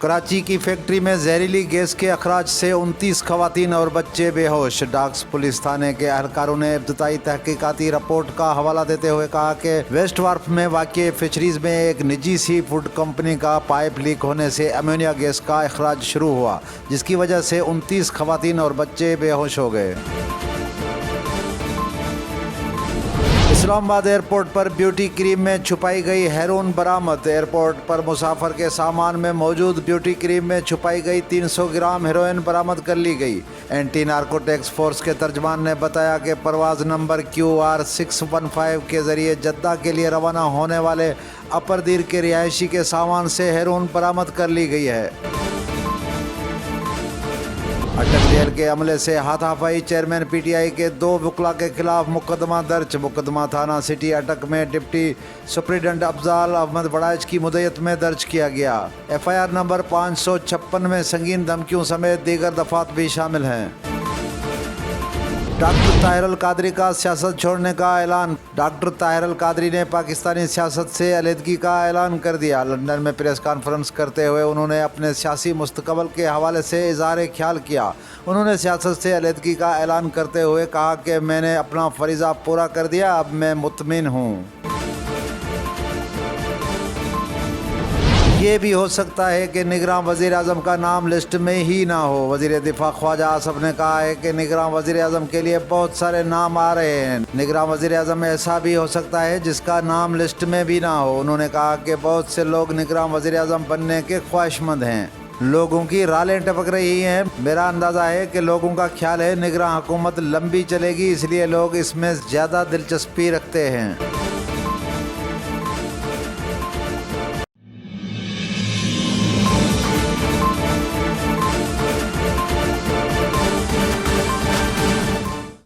کراچی کی فیکٹری میں زہریلی گیس کے اخراج سے 29 خواتین اور بچے بے ہوش۔ ڈاکس پولیس تھانے کے اہلکاروں نے ابتدائی تحقیقاتی رپورٹ کا حوالہ دیتے ہوئے کہا کہ ویسٹ وارف میں واقع فشریز میں ایک نجی سی فوڈ کمپنی کا پائپ لیک ہونے سے امونیا گیس کا اخراج شروع ہوا، جس کی وجہ سے 29 خواتین اور بچے بے ہوش ہو گئے۔ اسلام آباد ایئرپورٹ پر بیوٹی کریم میں چھپائی گئی ہیروئن برآمد۔ ایئرپورٹ پر مسافر کے سامان میں موجود بیوٹی کریم میں چھپائی گئی 300 گرام ہیروئن برآمد کر لی گئی۔ اینٹی نارکوٹکس فورس کے ترجمان نے بتایا کہ پرواز نمبر QR615 کے ذریعے جدہ کے لیے روانہ ہونے والے اپردیر کے رہائشی کے سامان سے ہیروئن برآمد کر لی گئی ہے۔ اٹک جیل کے عملے سے ہاتھا پائی، چیئرمین PTI کے 2 وکلاء کے خلاف مقدمہ درج۔ مقدمہ تھانہ سٹی اٹک میں ڈپٹی سپرنٹنڈنٹ افضال احمد بڑائچ کی مدعیت میں درج کیا گیا۔ FIR نمبر 556 میں سنگین دھمکیوں سمیت دیگر دفعات بھی شامل ہیں۔ ڈاکٹر طاہر القادری کا سیاست چھوڑنے کا اعلان۔ ڈاکٹر طاہر القادری نے پاکستانی سیاست سے علیحدگی کا اعلان کر دیا۔ لندن میں پریس کانفرنس کرتے ہوئے انہوں نے اپنے سیاسی مستقبل کے حوالے سے اظہار خیال کیا۔ انہوں نے سیاست سے علیحدگی کا اعلان کرتے ہوئے کہا کہ میں نے اپنا فریضہ پورا کر دیا، اب میں مطمئن ہوں۔ یہ بھی ہو سکتا ہے کہ نگراں وزیر اعظم کا نام لسٹ میں ہی نہ ہو۔ وزیر دفاع خواجہ آصف نے کہا ہے کہ نگراں وزیر اعظم کے لیے بہت سارے نام آ رہے ہیں۔ نگراں وزیر اعظم ایسا بھی ہو سکتا ہے جس کا نام لسٹ میں بھی نہ ہو۔ انہوں نے کہا کہ بہت سے لوگ نگراں وزیر اعظم بننے کے خواہش مند ہیں۔ لوگوں کی رالیں ٹپک رہی ہیں۔ میرا اندازہ ہے کہ لوگوں کا خیال ہے نگراں حکومت لمبی چلے گی، اس لیے لوگ اس میں زیادہ دلچسپی رکھتے ہیں۔